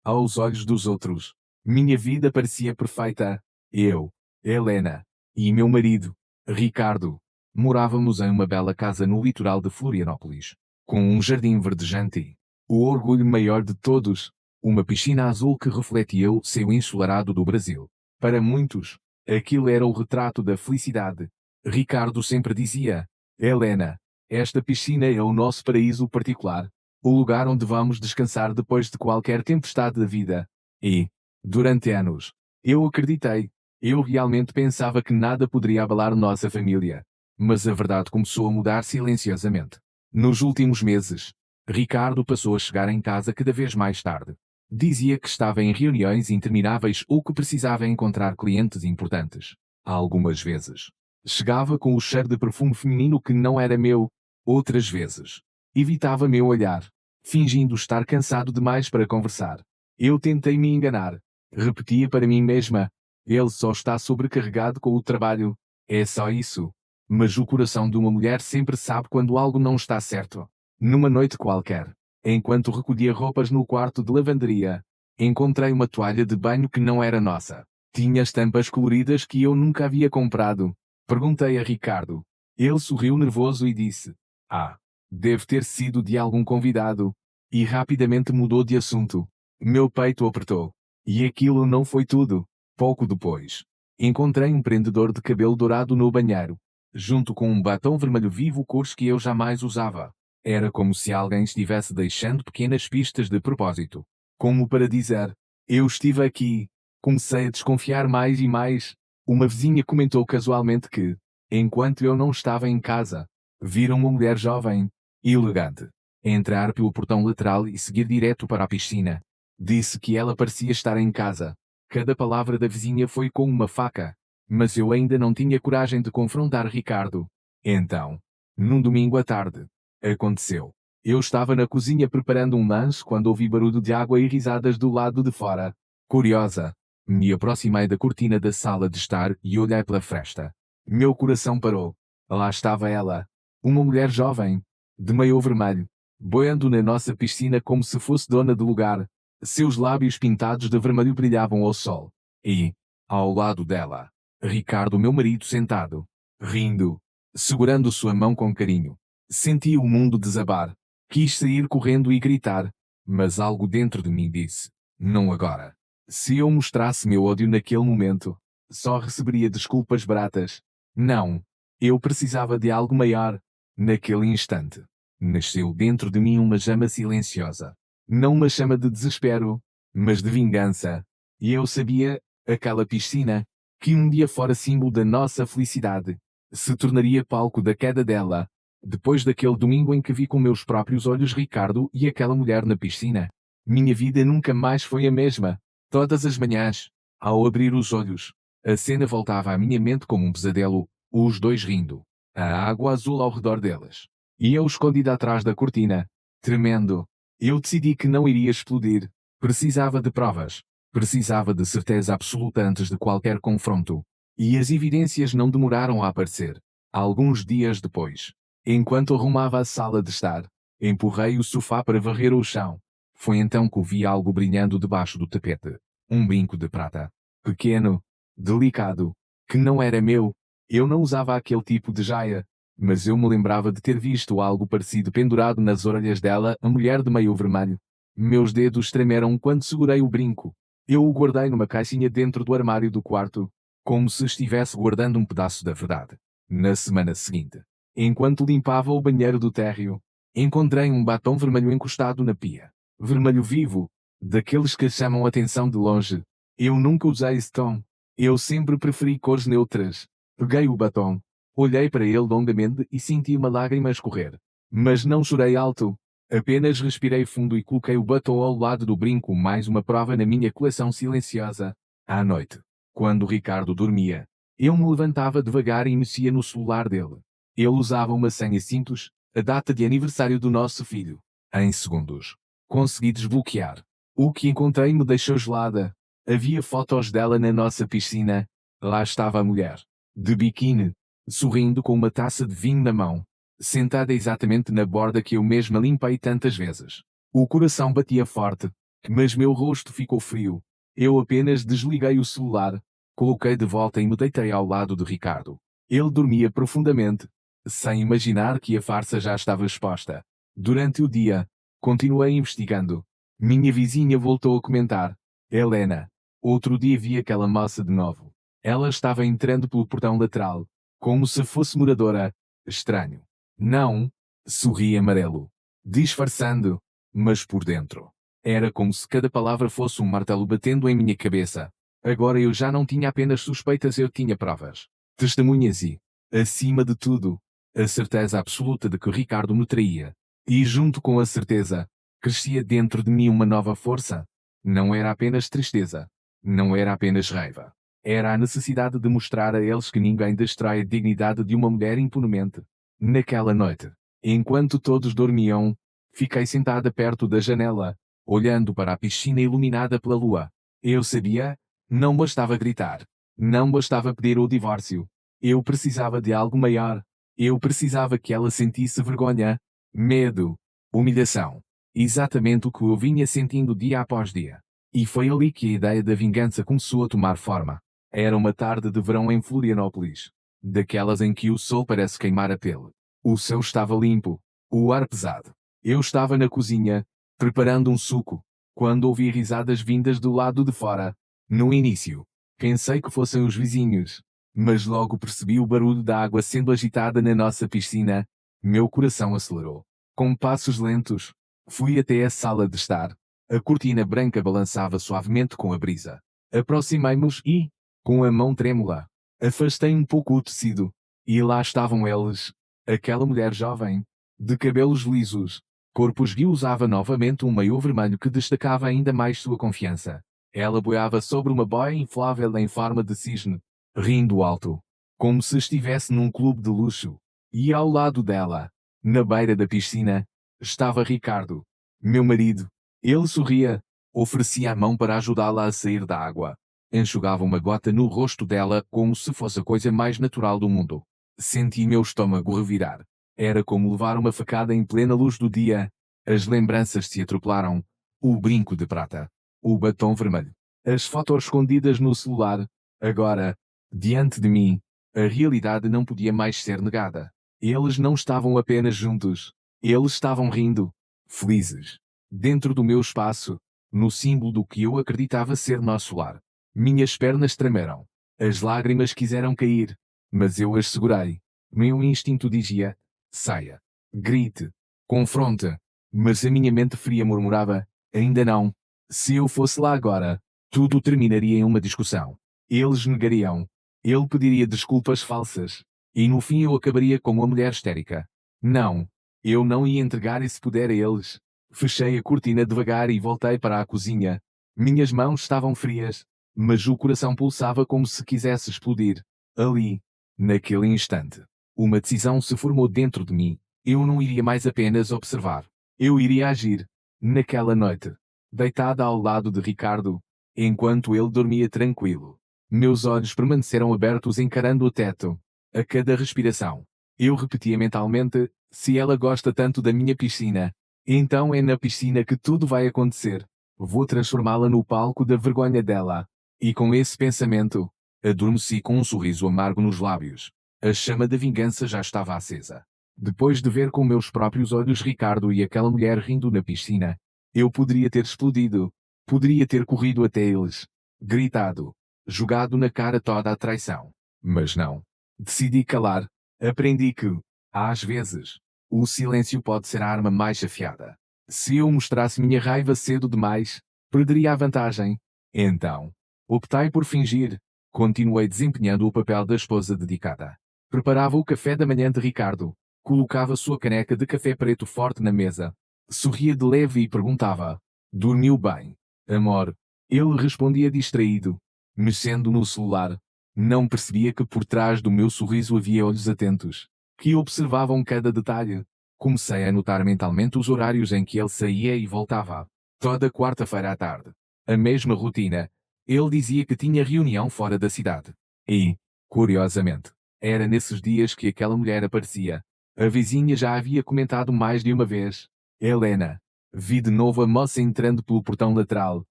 Aos olhos dos outros, minha vida parecia perfeita. Eu, Helena, e meu marido, Ricardo, morávamos em uma bela casa no litoral de Florianópolis, com um jardim verdejante. O orgulho maior de todos, uma piscina azul que refletia o céu ensolarado do Brasil. Para muitos, aquilo era o retrato da felicidade. Ricardo sempre dizia: Helena, esta piscina é o nosso paraíso particular, o lugar onde vamos descansar depois de qualquer tempestade da vida. E, durante anos, eu acreditei. Eu realmente pensava que nada poderia abalar nossa família. Mas a verdade começou a mudar silenciosamente. Nos últimos meses, Ricardo passou a chegar em casa cada vez mais tarde. Dizia que estava em reuniões intermináveis ou que precisava encontrar clientes importantes. Algumas vezes, chegava com o cheiro de perfume feminino que não era meu. Outras vezes, evitava meu olhar, fingindo estar cansado demais para conversar. Eu tentei me enganar. Repetia para mim mesma: ele só está sobrecarregado com o trabalho. É só isso. Mas o coração de uma mulher sempre sabe quando algo não está certo. Numa noite qualquer, enquanto recolhia roupas no quarto de lavanderia, encontrei uma toalha de banho que não era nossa. Tinha estampas coloridas que eu nunca havia comprado. Perguntei a Ricardo. Ele sorriu nervoso e disse: Ah, deve ter sido de algum convidado. E rapidamente mudou de assunto. Meu peito apertou. E aquilo não foi tudo. Pouco depois, encontrei um prendedor de cabelo dourado no banheiro, junto com um batom vermelho vivo cores que eu jamais usava. Era como se alguém estivesse deixando pequenas pistas de propósito. Como para dizer: eu estive aqui. Comecei a desconfiar mais e mais. Uma vizinha comentou casualmente que, enquanto eu não estava em casa, viram uma mulher jovem, elegante, entrar pelo portão lateral e seguir direto para a piscina. Disse que ela parecia estar em casa. Cada palavra da vizinha foi com uma faca, mas eu ainda não tinha coragem de confrontar Ricardo. Então, num domingo à tarde, aconteceu. Eu estava na cozinha preparando um lanche quando ouvi barulho de água e risadas do lado de fora. Curiosa, me aproximei da cortina da sala de estar e olhei pela fresta. Meu coração parou. Lá estava ela, uma mulher jovem, de maiô vermelho, boiando na nossa piscina como se fosse dona do lugar. Seus lábios pintados de vermelho brilhavam ao sol. E, ao lado dela, Ricardo, meu marido, sentado, rindo, segurando sua mão com carinho. Senti o mundo desabar. Quis sair correndo e gritar, mas algo dentro de mim disse: não agora. Se eu mostrasse meu ódio naquele momento, só receberia desculpas baratas. Não. Eu precisava de algo maior. Naquele instante, nasceu dentro de mim uma chama silenciosa. Não uma chama de desespero, mas de vingança. E eu sabia, aquela piscina, que um dia fora símbolo da nossa felicidade, se tornaria palco da queda dela. Depois daquele domingo em que vi com meus próprios olhos Ricardo e aquela mulher na piscina, minha vida nunca mais foi a mesma. Todas as manhãs, ao abrir os olhos, a cena voltava à minha mente como um pesadelo, os dois rindo, a água azul ao redor delas. E eu escondido atrás da cortina, tremendo. Eu decidi que não iria explodir. Precisava de provas. Precisava de certeza absoluta antes de qualquer confronto. E as evidências não demoraram a aparecer. Alguns dias depois, enquanto arrumava a sala de estar, empurrei o sofá para varrer o chão. Foi então que vi algo brilhando debaixo do tapete. Um brinco de prata. Pequeno, delicado, que não era meu. Eu não usava aquele tipo de joia, mas eu me lembrava de ter visto algo parecido pendurado nas orelhas dela, a mulher de meio vermelho. Meus dedos tremeram quando segurei o brinco. Eu o guardei numa caixinha dentro do armário do quarto, como se estivesse guardando um pedaço da verdade. Na semana seguinte, enquanto limpava o banheiro do térreo, encontrei um batom vermelho encostado na pia. Vermelho vivo, daqueles que chamam atenção de longe. Eu nunca usei esse tom. Eu sempre preferi cores neutras. Peguei o batom, olhei para ele longamente e senti uma lágrima escorrer. Mas não chorei alto. Apenas respirei fundo e coloquei o batom ao lado do brinco, mais uma prova na minha coleção silenciosa. À noite, quando Ricardo dormia, eu me levantava devagar e mexia no celular dele. Ele usava uma senha simples, a data de aniversário do nosso filho. Em segundos, consegui desbloquear. O que encontrei me deixou gelada. Havia fotos dela na nossa piscina. Lá estava a mulher, de biquíni, sorrindo com uma taça de vinho na mão, sentada exatamente na borda que eu mesma limpei tantas vezes. O coração batia forte. Mas meu rosto ficou frio. Eu apenas desliguei o celular, coloquei de volta e me deitei ao lado de Ricardo. Ele dormia profundamente, sem imaginar que a farsa já estava exposta. Durante o dia, continuei investigando. Minha vizinha voltou a comentar. Helena, outro dia vi aquela moça de novo. Ela estava entrando pelo portão lateral, como se fosse moradora. Estranho. Não, sorri amarelo. Disfarçando, mas por dentro. Era como se cada palavra fosse um martelo batendo em minha cabeça. Agora eu já não tinha apenas suspeitas, eu tinha provas. Testemunhas e, acima de tudo, a certeza absoluta de que Ricardo me traía. E junto com a certeza, crescia dentro de mim uma nova força. Não era apenas tristeza. Não era apenas raiva. Era a necessidade de mostrar a eles que ninguém destrói a dignidade de uma mulher impunemente. Naquela noite, enquanto todos dormiam, fiquei sentada perto da janela, olhando para a piscina iluminada pela lua. Eu sabia, não bastava gritar. Não bastava pedir o divórcio. Eu precisava de algo maior. Eu precisava que ela sentisse vergonha, medo, humilhação. Exatamente o que eu vinha sentindo dia após dia. E foi ali que a ideia da vingança começou a tomar forma. Era uma tarde de verão em Florianópolis. Daquelas em que o sol parece queimar a pele. O céu estava limpo, o ar pesado. Eu estava na cozinha, preparando um suco, quando ouvi risadas vindas do lado de fora. No início, pensei que fossem os vizinhos, mas logo percebi o barulho da água sendo agitada na nossa piscina. Meu coração acelerou. Com passos lentos, fui até a sala de estar. A cortina branca balançava suavemente com a brisa. Aproximei-nos e, com a mão trêmula, afastei um pouco o tecido. E lá estavam eles. Aquela mulher jovem, de cabelos lisos, corpo esguio, usava novamente um maiô vermelho que destacava ainda mais sua confiança. Ela boiava sobre uma boia inflável em forma de cisne, rindo alto, como se estivesse num clube de luxo. E ao lado dela, na beira da piscina, estava Ricardo, meu marido. Ele sorria, oferecia a mão para ajudá-la a sair da água. Enxugava uma gota no rosto dela como se fosse a coisa mais natural do mundo. Senti meu estômago revirar. Era como levar uma facada em plena luz do dia. As lembranças se atropelaram. O brinco de prata. O batom vermelho. As fotos escondidas no celular. Agora, diante de mim, a realidade não podia mais ser negada. Eles não estavam apenas juntos. Eles estavam rindo. Felizes. Dentro do meu espaço. No símbolo do que eu acreditava ser nosso lar. Minhas pernas tremeram. As lágrimas quiseram cair. Mas eu as segurei. Meu instinto dizia: saia. Grite. Confronte. Mas a minha mente fria murmurava: ainda não. Se eu fosse lá agora, tudo terminaria em uma discussão. Eles negariam. Ele pediria desculpas falsas. E no fim eu acabaria como uma mulher histérica. Não. Eu não ia entregar esse poder a eles. Fechei a cortina devagar e voltei para a cozinha. Minhas mãos estavam frias, mas o coração pulsava como se quisesse explodir. Ali, naquele instante, uma decisão se formou dentro de mim. Eu não iria mais apenas observar. Eu iria agir. Naquela noite, deitada ao lado de Ricardo, enquanto ele dormia tranquilo, meus olhos permaneceram abertos encarando o teto. A cada respiração, eu repetia mentalmente: se ela gosta tanto da minha piscina, então é na piscina que tudo vai acontecer. Vou transformá-la no palco da vergonha dela. E com esse pensamento, adormeci com um sorriso amargo nos lábios. A chama da vingança já estava acesa. Depois de ver com meus próprios olhos Ricardo e aquela mulher rindo na piscina, eu poderia ter explodido. Poderia ter corrido até eles, gritado, jogado na cara toda a traição. Mas não. Decidi calar. Aprendi que, às vezes, o silêncio pode ser a arma mais afiada. Se eu mostrasse minha raiva cedo demais, perderia a vantagem. Então, optei por fingir. Continuei desempenhando o papel da esposa dedicada. Preparava o café da manhã de Ricardo. Colocava sua caneca de café preto forte na mesa. Sorria de leve e perguntava: dormiu bem, amor? Ele respondia distraído, mexendo no celular. Não percebia que por trás do meu sorriso havia olhos atentos, que observavam cada detalhe. Comecei a notar mentalmente os horários em que ele saía e voltava. Toda quarta-feira à tarde. A mesma rotina. Ele dizia que tinha reunião fora da cidade. E, curiosamente, era nesses dias que aquela mulher aparecia. A vizinha já havia comentado mais de uma vez. Helena, Vi de novo a moça entrando pelo portão lateral.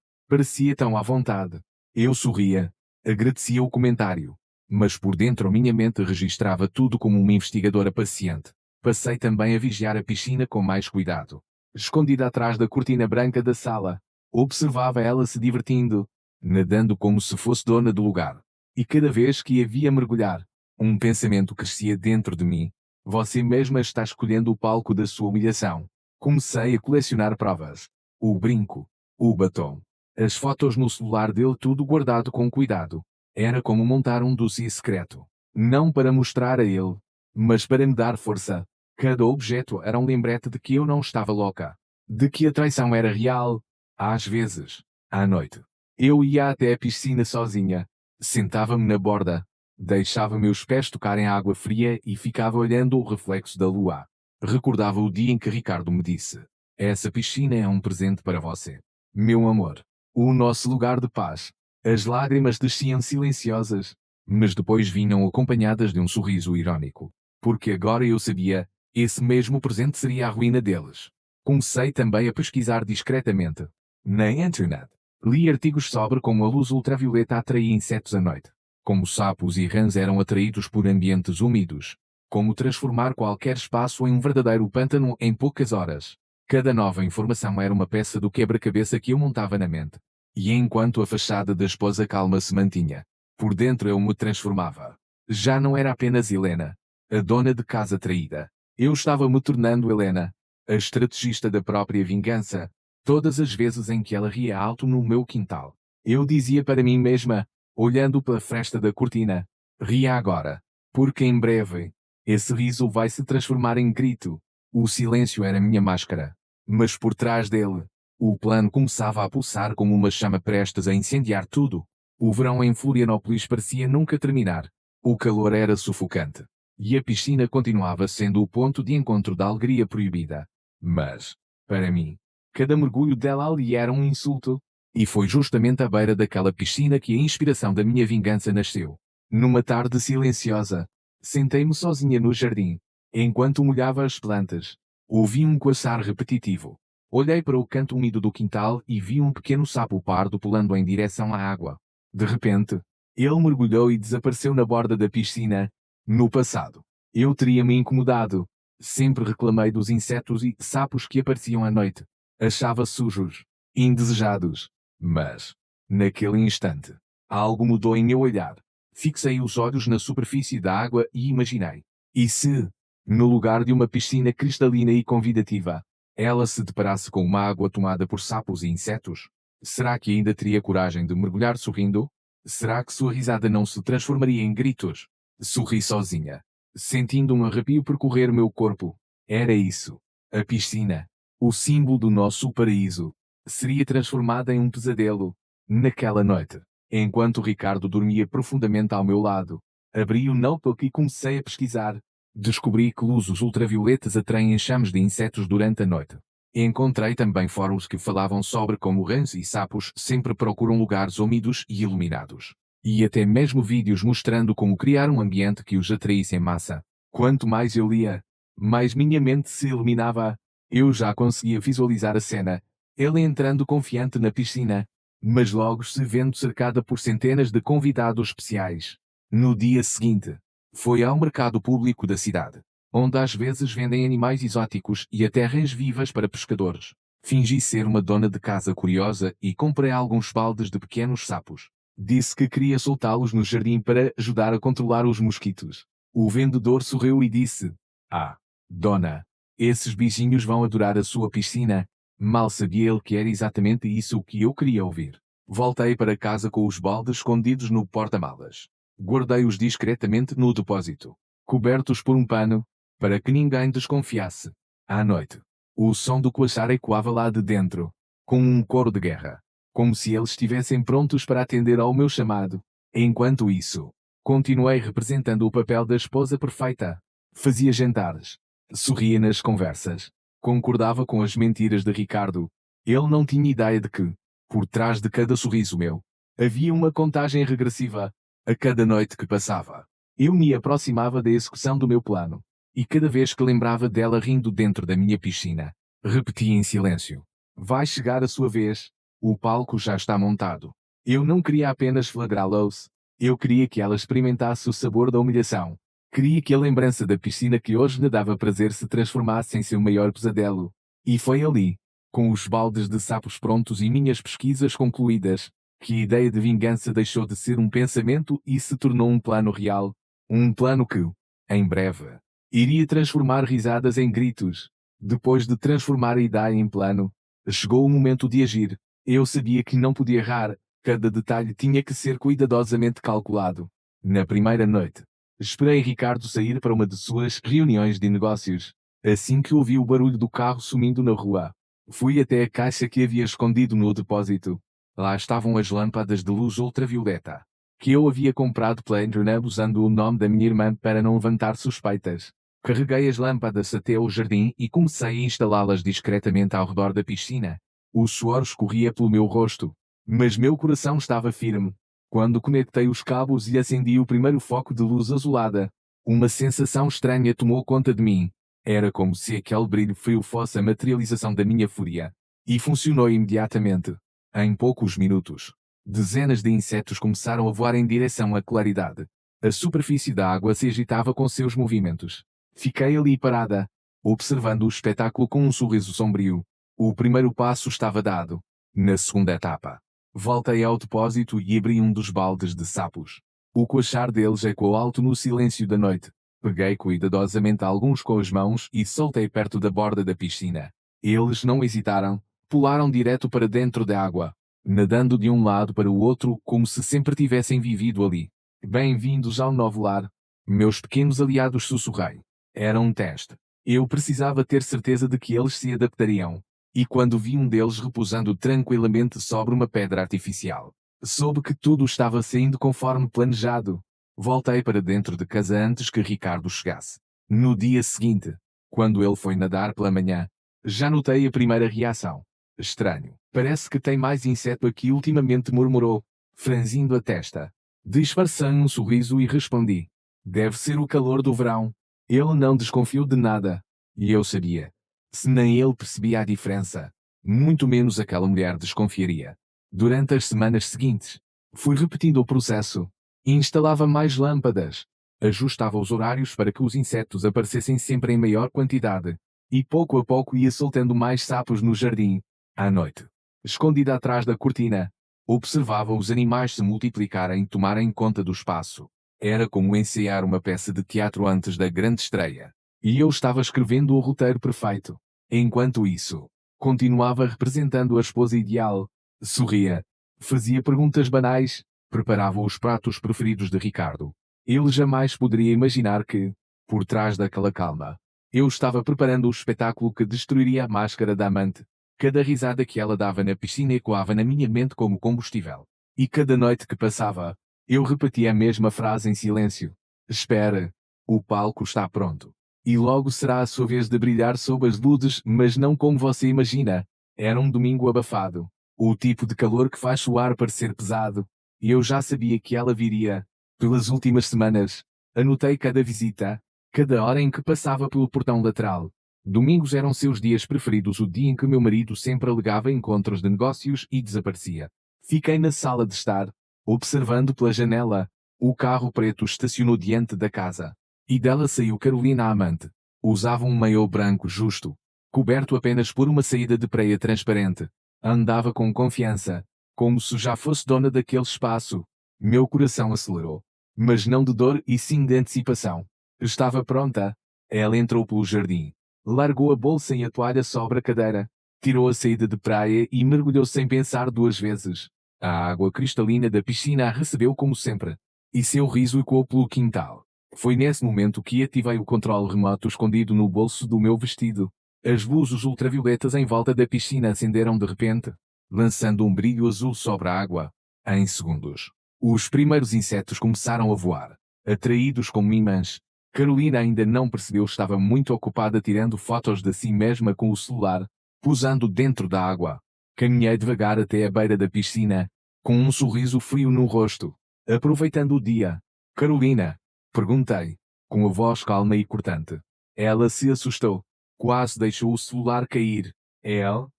Parecia tão à vontade. Eu sorria. Agradecia o comentário. Mas por dentro a minha mente registrava tudo como uma investigadora paciente. Passei também a vigiar a piscina com mais cuidado. Escondida atrás da cortina branca da sala, observava ela se divertindo, nadando como se fosse dona do lugar. E cada vez que a via mergulhar, um pensamento crescia dentro de mim. Você mesma está escolhendo o palco da sua humilhação. Comecei a colecionar provas. O brinco, o batom, as fotos no celular dele, tudo guardado com cuidado. Era como montar um dossiê secreto. Não para mostrar a ele, mas para me dar força. Cada objeto era um lembrete de que eu não estava louca. De que a traição era real. Às vezes, à noite, eu ia até a piscina sozinha. Sentava-me na borda. Deixava meus pés tocarem a água fria e ficava olhando o reflexo da lua. Recordava o dia em que Ricardo me disse: essa piscina é um presente para você. Meu amor. O nosso lugar de paz. As lágrimas desciam silenciosas, mas depois vinham acompanhadas de um sorriso irônico. Porque agora eu sabia, esse mesmo presente seria a ruína deles. Comecei também a pesquisar discretamente. Na internet. Li artigos sobre como a luz ultravioleta atraía insetos à noite. Como sapos e rãs eram atraídos por ambientes úmidos. Como transformar qualquer espaço em um verdadeiro pântano em poucas horas. Cada nova informação era uma peça do quebra-cabeça que eu montava na mente. E enquanto a fachada da esposa calma se mantinha, por dentro eu me transformava. Já não era apenas Helena, a dona de casa traída. Eu estava me tornando Helena, a estrategista da própria vingança. Todas as vezes em que ela ria alto no meu quintal, eu dizia para mim mesma, olhando pela fresta da cortina: ria agora, porque em breve, esse riso vai se transformar em grito. O silêncio era minha máscara. Mas por trás dele, o plano começava a pulsar como uma chama prestes a incendiar tudo. O verão em Florianópolis parecia nunca terminar. O calor era sufocante. E a piscina continuava sendo o ponto de encontro da alegria proibida. Mas, para mim, cada mergulho dela ali era um insulto. E foi justamente à beira daquela piscina que a inspiração da minha vingança nasceu. Numa tarde silenciosa, sentei-me sozinha no jardim. Enquanto molhava as plantas, ouvi um coaçar repetitivo. Olhei para o canto úmido do quintal e vi um pequeno sapo pardo pulando em direção à água. De repente, ele mergulhou e desapareceu na borda da piscina. No passado, eu teria me incomodado. Sempre reclamei dos insetos e sapos que apareciam à noite. Achava sujos, indesejados. Mas, naquele instante, algo mudou em meu olhar. Fixei os olhos na superfície da água e imaginei: e se, no lugar de uma piscina cristalina e convidativa, ela se deparasse com uma água tomada por sapos e insetos? Será que ainda teria coragem de mergulhar sorrindo? Será que sua risada não se transformaria em gritos? Sorri sozinha, sentindo um arrepio percorrer meu corpo. Era isso. A piscina, o símbolo do nosso paraíso, seria transformada em um pesadelo. Naquela noite, enquanto Ricardo dormia profundamente ao meu lado, abri o notebook e comecei a pesquisar. Descobri que luzes ultravioletas atraem enxames de insetos durante a noite. Encontrei também fóruns que falavam sobre como rãs e sapos sempre procuram lugares úmidos e iluminados. E até mesmo vídeos mostrando como criar um ambiente que os atraísse em massa. Quanto mais eu lia, mais minha mente se iluminava. Eu já conseguia visualizar a cena, ele entrando confiante na piscina, mas logo se vendo cercada por centenas de convidados especiais. No dia seguinte, foi ao mercado público da cidade, onde às vezes vendem animais exóticos e até rãs vivas para pescadores. Fingi ser uma dona de casa curiosa e comprei alguns baldes de pequenos sapos. Disse que queria soltá-los no jardim para ajudar a controlar os mosquitos. O vendedor sorriu e disse: ah, dona, esses bichinhos vão adorar a sua piscina. Mal sabia ele que era exatamente isso o que eu queria ouvir. Voltei para casa com os baldes escondidos no porta-malas. Guardei-os discretamente no depósito, cobertos por um pano, para que ninguém desconfiasse. À noite, o som do coaçar ecoava lá de dentro, com um coro de guerra, como se eles estivessem prontos para atender ao meu chamado. Enquanto isso, continuei representando o papel da esposa perfeita. Fazia jantares, sorria nas conversas, concordava com as mentiras de Ricardo. Ele não tinha ideia de que, por trás de cada sorriso meu, havia uma contagem regressiva. A cada noite que passava, eu me aproximava da execução do meu plano, e cada vez que lembrava dela rindo dentro da minha piscina, repetia em silêncio: Vai chegar a sua vez. O palco já está montado. Eu não queria apenas flagrá-los. Eu queria que ela experimentasse o sabor da humilhação. Queria que a lembrança da piscina que hoje lhe dava prazer se transformasse em seu maior pesadelo. E foi ali, com os baldes de sapos prontos e minhas pesquisas concluídas, que a ideia de vingança deixou de ser um pensamento e se tornou um plano real. Um plano que, em breve, iria transformar risadas em gritos. Depois de transformar a ideia em plano, chegou o momento de agir. Eu sabia que não podia errar, cada detalhe tinha que ser cuidadosamente calculado. Na primeira noite, esperei Ricardo sair para uma de suas reuniões de negócios. Assim que ouvi o barulho do carro sumindo na rua, fui até a caixa que havia escondido no depósito. Lá estavam as lâmpadas de luz ultravioleta, que eu havia comprado pela internet usando o nome da minha irmã para não levantar suspeitas. Carreguei as lâmpadas até ao jardim e comecei a instalá-las discretamente ao redor da piscina. O suor escorria pelo meu rosto, mas meu coração estava firme. Quando conectei os cabos e acendi o primeiro foco de luz azulada, uma sensação estranha tomou conta de mim. Era como se aquele brilho frio fosse a materialização da minha fúria. E funcionou imediatamente. Em poucos minutos, dezenas de insetos começaram a voar em direção à claridade. A superfície da água se agitava com seus movimentos. Fiquei ali parada, observando o espetáculo com um sorriso sombrio. O primeiro passo estava dado. Na segunda etapa, voltei ao depósito e abri um dos baldes de sapos. O coachar deles ecoou alto no silêncio da noite. Peguei cuidadosamente alguns com as mãos e soltei perto da borda da piscina. Eles não hesitaram, pularam direto para dentro da água, nadando de um lado para o outro como se sempre tivessem vivido ali. Bem-vindos ao novo lar, meus pequenos aliados, sussurrei. Era um teste. Eu precisava ter certeza de que eles se adaptariam. E quando vi um deles repousando tranquilamente sobre uma pedra artificial, soube que tudo estava saindo conforme planejado. Voltei para dentro de casa antes que Ricardo chegasse. No dia seguinte, quando ele foi nadar pela manhã, já notei a primeira reação. Estranho. Parece que tem mais inseto aqui ultimamente, murmurou, franzindo a testa. Disfarçei um sorriso e respondi. Deve ser o calor do verão. Ele não desconfiou de nada. E eu sabia. Se nem ele percebia a diferença, muito menos aquela mulher desconfiaria. Durante as semanas seguintes, fui repetindo o processo. Instalava mais lâmpadas. Ajustava os horários para que os insetos aparecessem sempre em maior quantidade. E pouco a pouco ia soltando mais sapos no jardim. À noite, escondida atrás da cortina, observava os animais se multiplicarem e tomarem conta do espaço. Era como ensaiar uma peça de teatro antes da grande estreia. E eu estava escrevendo o roteiro perfeito. Enquanto isso, continuava representando a esposa ideal. Sorria. Fazia perguntas banais. Preparava os pratos preferidos de Ricardo. Ele jamais poderia imaginar que, por trás daquela calma, eu estava preparando o espetáculo que destruiria a máscara da amante. Cada risada que ela dava na piscina ecoava na minha mente como combustível. E cada noite que passava, eu repetia a mesma frase em silêncio. Espera. O palco está pronto. E logo será a sua vez de brilhar sob as luzes, mas não como você imagina. Era um domingo abafado. O tipo de calor que faz o ar parecer pesado. E eu já sabia que ela viria. Pelas últimas semanas, anotei cada visita, cada hora em que passava pelo portão lateral. Domingos eram seus dias preferidos, o dia em que meu marido sempre alegava encontros de negócios e desaparecia. Fiquei na sala de estar, observando pela janela. O carro preto estacionou diante da casa. E dela saiu Carolina a amante. Usava um maiô branco justo, coberto apenas por uma saída de preia transparente. Andava com confiança, como se já fosse dona daquele espaço. Meu coração acelerou. Mas não de dor e sim de antecipação. Estava pronta. Ela entrou pelo jardim. Largou a bolsa e a toalha sobre a cadeira. Tirou a saída de praia e mergulhou sem pensar duas vezes. A água cristalina da piscina a recebeu como sempre. E seu riso ecoou pelo quintal. Foi nesse momento que ativei o controle remoto escondido no bolso do meu vestido. As luzes ultravioletas em volta da piscina acenderam de repente, lançando um brilho azul sobre a água. Em segundos, os primeiros insetos começaram a voar, atraídos como imãs. Carolina ainda não percebeu, estava muito ocupada tirando fotos de si mesma com o celular, posando dentro da água. Caminhei devagar até a beira da piscina, com um sorriso frio no rosto. Aproveitando o dia. Carolina? Perguntei, com a voz calma e cortante. Ela se assustou. Quase deixou o celular cair.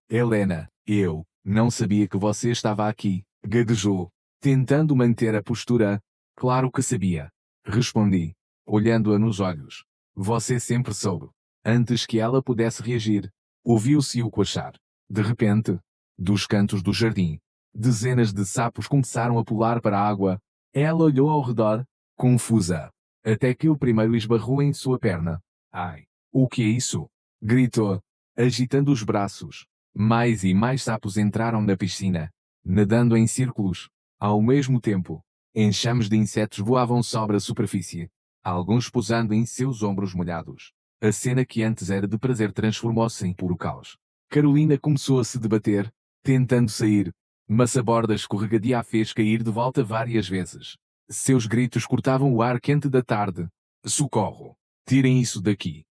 Helena. Eu não sabia que você estava aqui, gaguejou, tentando manter a postura. Claro que sabia. Respondi, olhando-a nos olhos. Você sempre soube. Antes que ela pudesse reagir, ouviu-se o coachar. De repente, dos cantos do jardim, dezenas de sapos começaram a pular para a água. Ela olhou ao redor, confusa, até que o primeiro esbarrou em sua perna. Ai, o que é isso? Gritou, agitando os braços. Mais e mais sapos entraram na piscina, nadando em círculos. Ao mesmo tempo, enxames de insetos voavam sobre a superfície, alguns pousando em seus ombros molhados. A cena que antes era de prazer transformou-se em puro caos. Carolina começou a se debater, tentando sair, mas a borda escorregadia a fez cair de volta várias vezes. Seus gritos cortavam o ar quente da tarde. Socorro! Tirem isso daqui!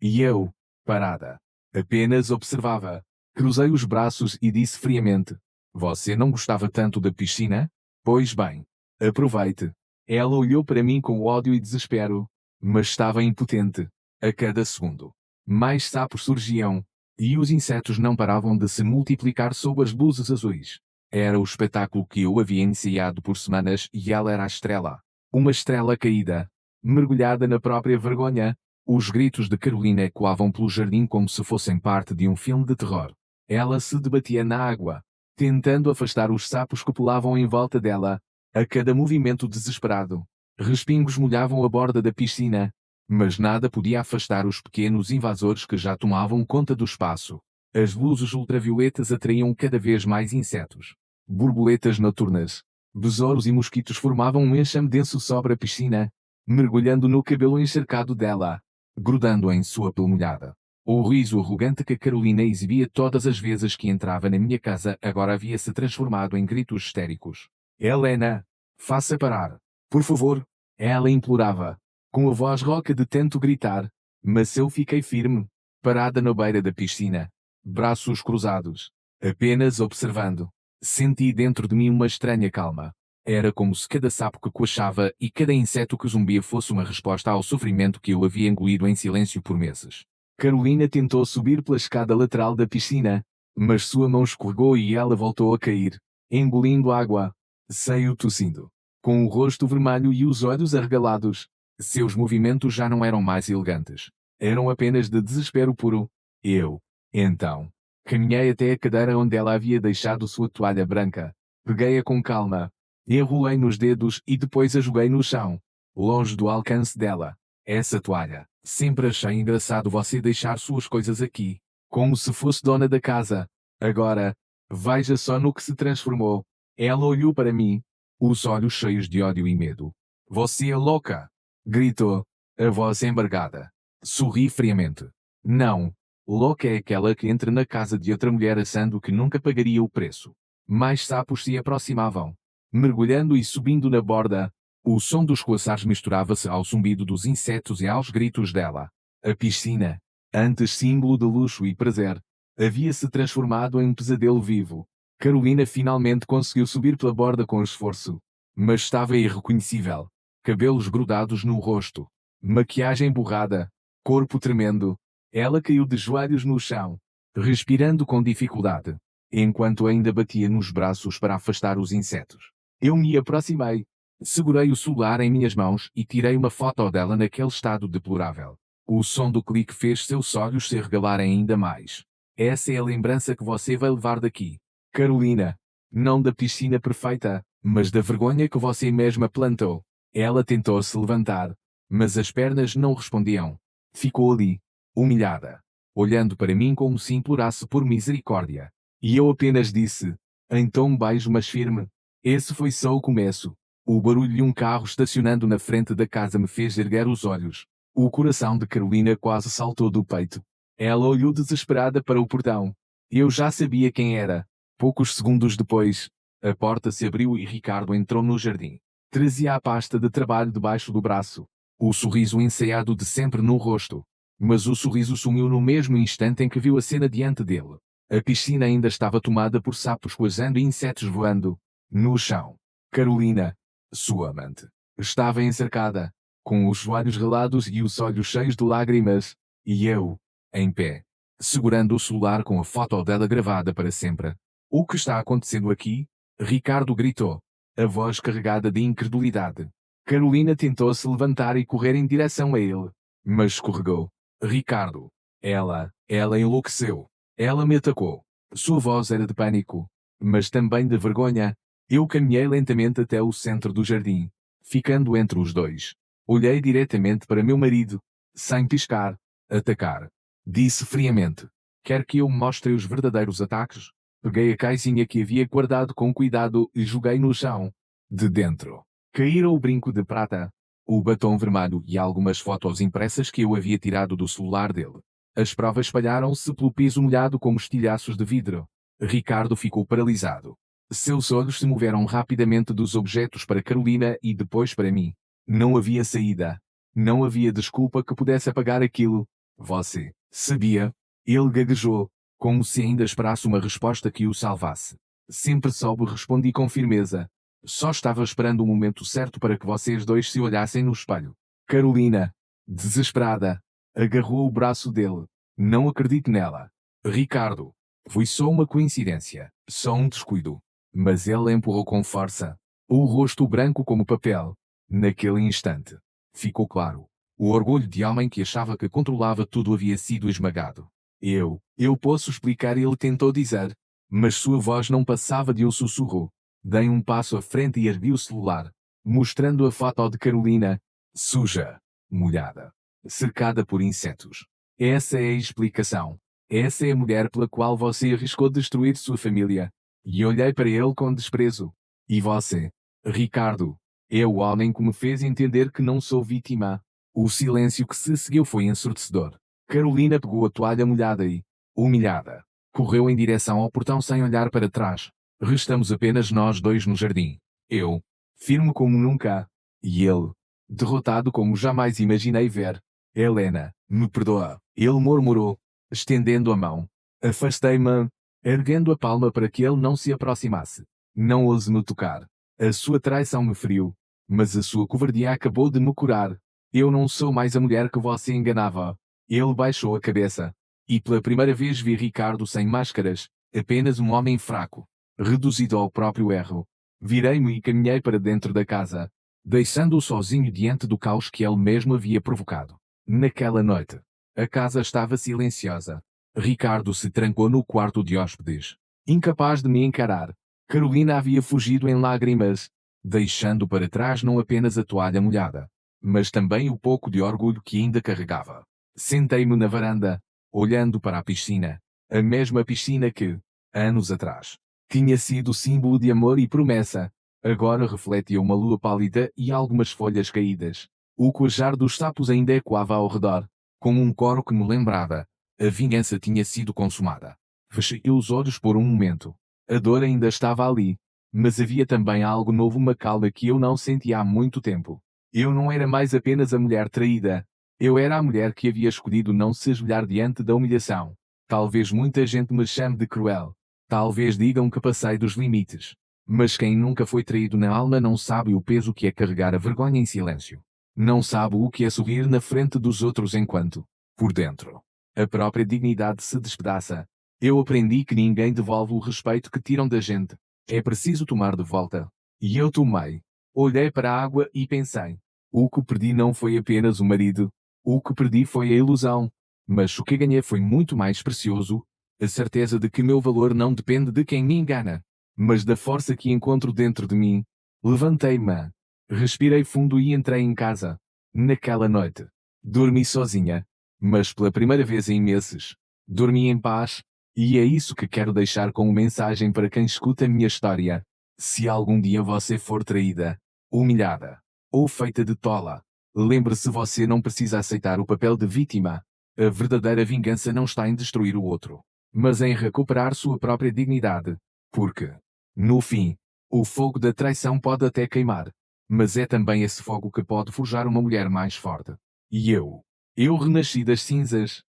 E eu, parada, apenas observava. Cruzei os braços e disse friamente: Você não gostava tanto da piscina? Pois bem, aproveite. Ela olhou para mim com ódio e desespero, mas estava impotente. A cada segundo, mais sapos surgiam, e os insetos não paravam de se multiplicar sob as luzes azuis. Era o espetáculo que eu havia ensaiado por semanas e ela era a estrela. Uma estrela caída, mergulhada na própria vergonha. Os gritos de Carolina ecoavam pelo jardim como se fossem parte de um filme de terror. Ela se debatia na água, tentando afastar os sapos que pulavam em volta dela, a cada movimento desesperado. Respingos molhavam a borda da piscina, mas nada podia afastar os pequenos invasores que já tomavam conta do espaço. As luzes ultravioletas atraíam cada vez mais insetos. Borboletas noturnas, besouros e mosquitos formavam um enxame denso sobre a piscina, mergulhando no cabelo encharcado dela, grudando em sua pele molhada. O riso arrogante que Carolina exibia todas as vezes que entrava na minha casa agora havia se transformado em gritos histéricos. Helena, faça parar. Por favor. Ela implorava, com a voz rouca de tento gritar, mas eu fiquei firme, parada na beira da piscina, braços cruzados, apenas observando. Senti dentro de mim uma estranha calma. Era como se cada sapo que coachava e cada inseto que zumbia fosse uma resposta ao sofrimento que eu havia engolido em silêncio por meses. Carolina tentou subir pela escada lateral da piscina, mas sua mão escorregou e ela voltou a cair, engolindo água. Saiu tossindo, com o rosto vermelho e os olhos arregalados. Seus movimentos já não eram mais elegantes. Eram apenas de desespero puro. Eu, então, caminhei até a cadeira onde ela havia deixado sua toalha branca. Peguei-a com calma, enrolei nos dedos e depois a joguei no chão, longe do alcance dela. Essa toalha. Sempre achei engraçado você deixar suas coisas aqui, como se fosse dona da casa. Agora, veja só no que se transformou. Ela olhou para mim, os olhos cheios de ódio e medo. Você é louca! Gritou, a voz embargada. Sorri friamente. Não. Louca é aquela que entra na casa de outra mulher achando que nunca pagaria o preço. Mais sapos se aproximavam, mergulhando e subindo na borda. O som dos coçares misturava-se ao zumbido dos insetos e aos gritos dela. A piscina, antes símbolo de luxo e prazer, havia-se transformado em um pesadelo vivo. Carolina finalmente conseguiu subir pela borda com esforço, mas estava irreconhecível. Cabelos grudados no rosto, maquiagem borrada, corpo tremendo. Ela caiu de joelhos no chão, respirando com dificuldade, enquanto ainda batia nos braços para afastar os insetos. Eu me aproximei. Segurei o celular em minhas mãos e tirei uma foto dela naquele estado deplorável. O som do clique fez seus olhos se regalarem ainda mais. Essa é a lembrança que você vai levar daqui, Carolina. Não da piscina perfeita, mas da vergonha que você mesma plantou. Ela tentou se levantar, mas as pernas não respondiam. Ficou ali, humilhada, olhando para mim como se implorasse por misericórdia. E eu apenas disse, em tom baixo mas firme: esse foi só o começo. O barulho de um carro estacionando na frente da casa me fez erguer os olhos. O coração de Carolina quase saltou do peito. Ela olhou desesperada para o portão. Eu já sabia quem era. Poucos segundos depois, a porta se abriu e Ricardo entrou no jardim. Trazia a pasta de trabalho debaixo do braço, o sorriso ensaiado de sempre no rosto. Mas o sorriso sumiu no mesmo instante em que viu a cena diante dele. A piscina ainda estava tomada por sapos coisando e insetos voando. No chão, Carolina, sua amante, estava encercada, com os joelhos ralados e os olhos cheios de lágrimas, e eu, em pé, segurando o celular com a foto dela gravada para sempre. O que está acontecendo aqui? Ricardo gritou, a voz carregada de incredulidade. Carolina tentou se levantar e correr em direção a ele, mas escorregou. Ricardo. Ela enlouqueceu. Ela me atacou. Sua voz era de pânico, mas também de vergonha. Eu caminhei lentamente até o centro do jardim, ficando entre os dois. Olhei diretamente para meu marido, sem piscar. Atacar. Disse friamente. Quer que eu mostre os verdadeiros ataques? Peguei a caixinha que havia guardado com cuidado e joguei no chão. De dentro. Caíram o brinco de prata, o batom vermelho e algumas fotos impressas que eu havia tirado do celular dele. As provas espalharam-se pelo piso molhado como estilhaços de vidro. Ricardo ficou paralisado. Seus olhos se moveram rapidamente dos objetos para Carolina e depois para mim. Não havia saída. Não havia desculpa que pudesse apagar aquilo. Você sabia? Ele gaguejou, como se ainda esperasse uma resposta que o salvasse. Sempre soube, respondi com firmeza. Só estava esperando o momento certo para que vocês dois se olhassem no espelho. Carolina, desesperada, agarrou o braço dele. Não acredito nela. Ricardo. Foi só uma coincidência. Só um descuido. Mas ele empurrou com força. O rosto branco como papel. Naquele instante. Ficou claro. O orgulho de homem que achava que controlava tudo havia sido esmagado. Eu posso explicar, ele tentou dizer. Mas sua voz não passava de um sussurro. Dei um passo à frente e ergui o celular, mostrando a foto de Carolina, suja, molhada, cercada por insetos. Essa é a explicação. Essa é a mulher pela qual você arriscou destruir sua família. E olhei para ele com desprezo. E você, Ricardo, é o homem que me fez entender que não sou vítima. O silêncio que se seguiu foi ensurdecedor. Carolina pegou a toalha molhada e, humilhada, correu em direção ao portão sem olhar para trás. Restamos apenas nós dois no jardim. Eu, firme como nunca, e ele, derrotado como jamais imaginei ver. Helena, me perdoa, ele murmurou, estendendo a mão. Afastei-me, erguendo a palma para que ele não se aproximasse. Não ouse me tocar. A sua traição me feriu, mas a sua covardia acabou de me curar. Eu não sou mais a mulher que você enganava. Ele baixou a cabeça. E pela primeira vez vi Ricardo sem máscaras, apenas um homem fraco, reduzido ao próprio erro. Virei-me e caminhei para dentro da casa, deixando-o sozinho diante do caos que ele mesmo havia provocado. Naquela noite, a casa estava silenciosa. Ricardo se trancou no quarto de hóspedes, incapaz de me encarar. Carolina havia fugido em lágrimas, deixando para trás não apenas a toalha molhada, mas também o pouco de orgulho que ainda carregava. Sentei-me na varanda, olhando para a piscina, a mesma piscina que, anos atrás, tinha sido símbolo de amor e promessa. Agora refletia uma lua pálida e algumas folhas caídas. O coajar dos sapos ainda ecoava ao redor, como um coro que me lembrava. A vingança tinha sido consumada. Fechei os olhos por um momento. A dor ainda estava ali. Mas havia também algo novo, uma calma que eu não sentia há muito tempo. Eu não era mais apenas a mulher traída. Eu era a mulher que havia escolhido não se ajoelhar diante da humilhação. Talvez muita gente me chame de cruel. Talvez digam que passei dos limites. Mas quem nunca foi traído na alma não sabe o peso que é carregar a vergonha em silêncio. Não sabe o que é sorrir na frente dos outros enquanto, por dentro, a própria dignidade se despedaça. Eu aprendi que ninguém devolve o respeito que tiram da gente. É preciso tomar de volta. E eu tomei. Olhei para a água e pensei. O que perdi não foi apenas o marido. O que perdi foi a ilusão. Mas o que ganhei foi muito mais precioso. A certeza de que meu valor não depende de quem me engana, mas da força que encontro dentro de mim. Levantei-me. Respirei fundo e entrei em casa. Naquela noite. Dormi sozinha. Mas pela primeira vez em meses. Dormi em paz. E é isso que quero deixar como mensagem para quem escuta a minha história. Se algum dia você for traída, humilhada, ou feita de tola, lembre-se, você não precisa aceitar o papel de vítima. A verdadeira vingança não está em destruir o outro, mas em recuperar sua própria dignidade. Porque, no fim, o fogo da traição pode até queimar, mas é também esse fogo que pode forjar uma mulher mais forte. E eu renasci das cinzas.